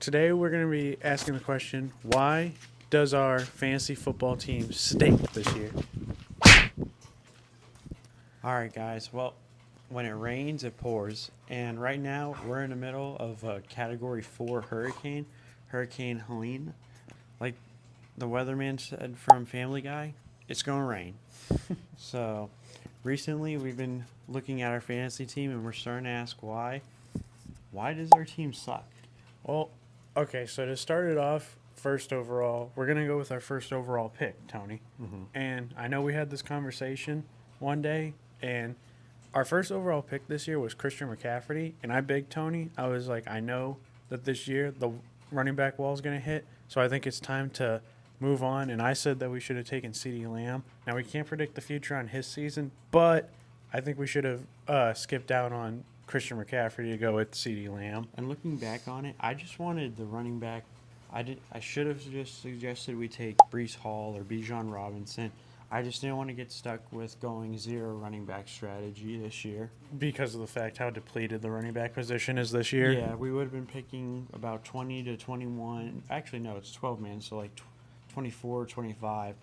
Today we're going to be asking the question, why does our fantasy football team stink this year? All right, guys. Well, when it rains, it pours. And right now, we're in the middle of a Category 4 hurricane, Hurricane Helene. Like the weatherman said from Family Guy, it's going to rain. So, recently, we've been looking at our fantasy team and we're starting to ask why. Why does our team suck? Well, okay, so to start it off, first overall, we're going to go with our first overall pick, Tony. Mm-hmm. And I know we had this conversation one day, and our first overall pick this year was Christian McCaffrey. And I begged Tony, I was like, I know that this year the running back wall is going to hit, so I think it's time to move on. And I said that we should have taken CeeDee Lamb. Now, we can't predict the future on his season, but I think we should have skipped out on Christian McCaffrey to go with CeeDee Lamb. And looking back on it, I just wanted the running back. I should have just suggested we take Brees Hall or Bijan Robinson. I just didn't want to get stuck with going zero running back strategy this year. Because of the fact how depleted the running back position is this year. Yeah, we would have been picking about 20 to 21. Actually, no, it's 12 man, so like 24, 25.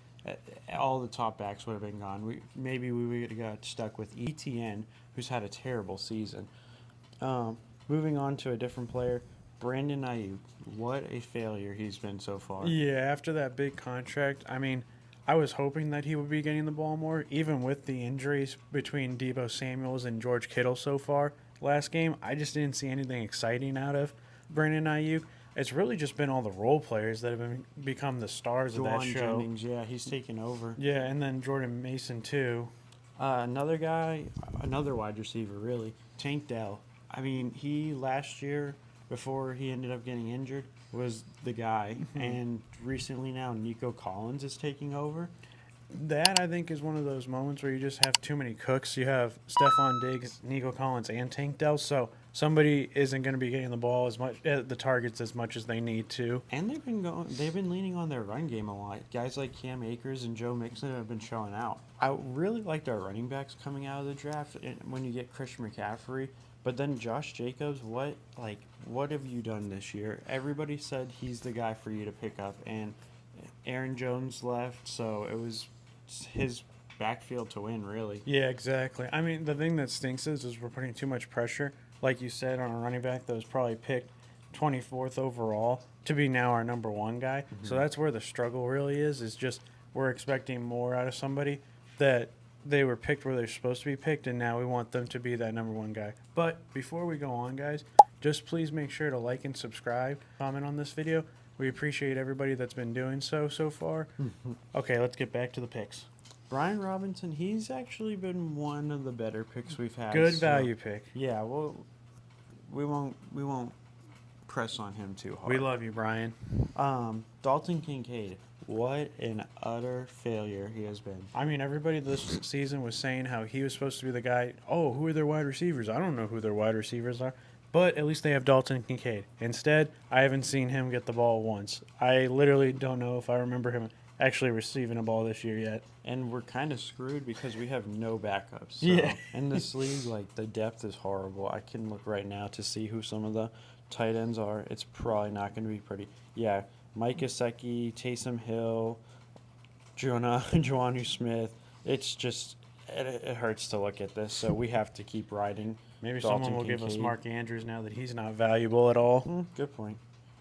All the top backs would have been gone. Maybe we would have got stuck with ETN, who's had a terrible season. Moving on to a different player, Brandon Ayuk. What a failure he's been so far. Yeah, after that big contract, I mean, I was hoping that he would be getting the ball more, even with the injuries between Deebo Samuels and George Kittle so far. Last game, I just didn't see anything exciting out of Brandon Ayuk. It's really just been all the role players that have become the stars of that show. Jennings, yeah, he's taken over. Yeah, and then Jordan Mason too. Another guy, another wide receiver, really, Tank Dell. I mean, he last year, before he ended up getting injured, was the guy. And recently now, Nico Collins is taking over. That, I think, is one of those moments where you just have too many cooks. You have Stephon Diggs, Nico Collins, and Tank Dell, so somebody isn't going to be getting the ball as much, the targets as much as they need to. And they've been leaning on their run game a lot. Guys like Cam Akers and Joe Mixon have been showing out. I really liked our running backs coming out of the draft. When you get Christian McCaffrey, but then Josh Jacobs, what have you done this year? Everybody said he's the guy for you to pick up, and Aaron Jones left, so it was his backfield to win, really. Yeah, exactly. I mean, the thing that stinks is we're putting too much pressure, like you said, on a running back that was probably picked 24th overall to be now our number one guy. Mm-hmm. So that's where the struggle really is just we're expecting more out of somebody that they were picked where they're supposed to be picked, and now we want them to be that number one guy. But before we go on, guys, just please make sure to like and subscribe, comment on this video. We appreciate everybody that's been doing so far. Okay, let's get back to the picks. Brian Robinson, he's actually been one of the better picks we've had. Good value pick. Yeah, well, we won't press on him too hard. We love you, Brian. Dalton Kincaid, what an utter failure he has been. I mean, everybody this season was saying how he was supposed to be the guy. Oh, who are their wide receivers? I don't know who their wide receivers are. But at least they have Dalton Kincaid. Instead, I haven't seen him get the ball once. I literally don't know if I remember him actually receiving a ball this year yet. And we're kind of screwed because we have no backups. So yeah. In this league, the depth is horrible. I can look right now to see who some of the tight ends are. It's probably not going to be pretty. Yeah, Mike Gesicki, Taysom Hill, Juanu Smith. It's just, it hurts to look at this. So we have to keep riding. Maybe Dalton someone will Kincaid. give us Mark Andrews now that he's not valuable at all. Good point.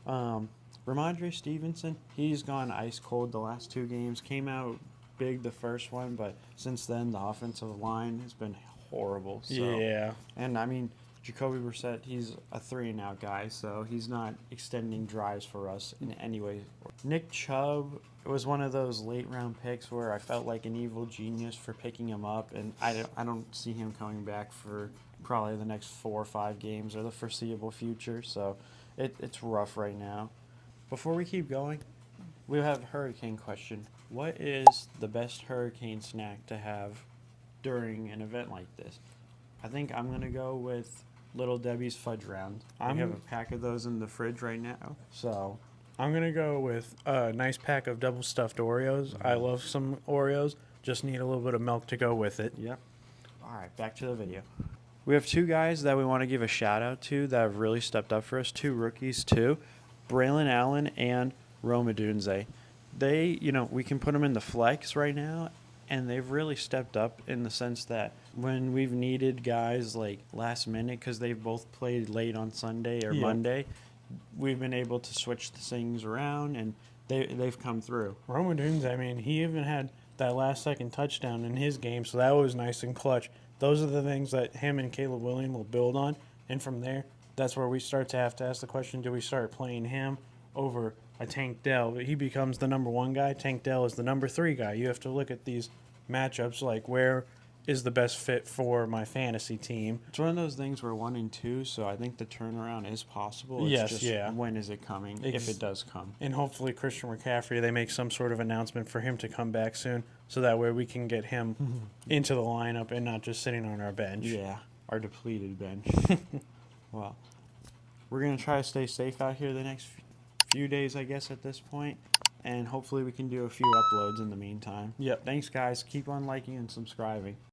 Ramondre Stevenson, he's gone ice cold the last two games. Came out big the first one, but since then the offensive line has been horrible. So. Yeah. And, I mean, Jacoby Brissett, he's a 3-and-out guy, so he's not extending drives for us in any way. Nick Chubb was one of those late-round picks where I felt like an evil genius for picking him up, and I don't see him coming back for probably the next 4 or 5 games or the foreseeable future, so it's rough right now. Before we keep going, we have a hurricane question. What is the best hurricane snack to have during an event like this? I think I'm going to go with Little Debbie's Fudge Round. I have a pack of those in the fridge right now, so I'm going to go with a nice pack of double stuffed Oreos. I love some Oreos. Just need a little bit of milk to go with it. Yep. All right, back to the video. We have two guys that we want to give a shout out to that have really stepped up for us, two rookies too. Braylon Allen and Rome Odunze. They, we can put them in the flex right now, and they've really stepped up in the sense that when we've needed guys like last minute because they've both played late on Sunday or Monday, we've been able to switch the things around, and they've come through. Rome Odunze, I mean, he even had that last-second touchdown in his game, so that was nice and clutch. Those are the things that him and Caleb Williams will build on, and from there, that's where we start to have to ask the question, do we start playing him over a Tank Dell? But he becomes the number 1 guy. Tank Dell is the number 3 guy. You have to look at these matchups like where is the best fit for my fantasy team. It's one of those things where 1 and 2, so I think the turnaround is possible. It's Yes, just yeah. when is it coming, if it does come. And hopefully Christian McCaffrey, they make some sort of announcement for him to come back soon, so that way we can get him into the lineup and not just sitting on our bench. Yeah, our depleted bench. Well, we're going to try to stay safe out here the next few days, I guess, at this point. And hopefully we can do a few uploads in the meantime. Yep. Thanks, guys. Keep on liking and subscribing.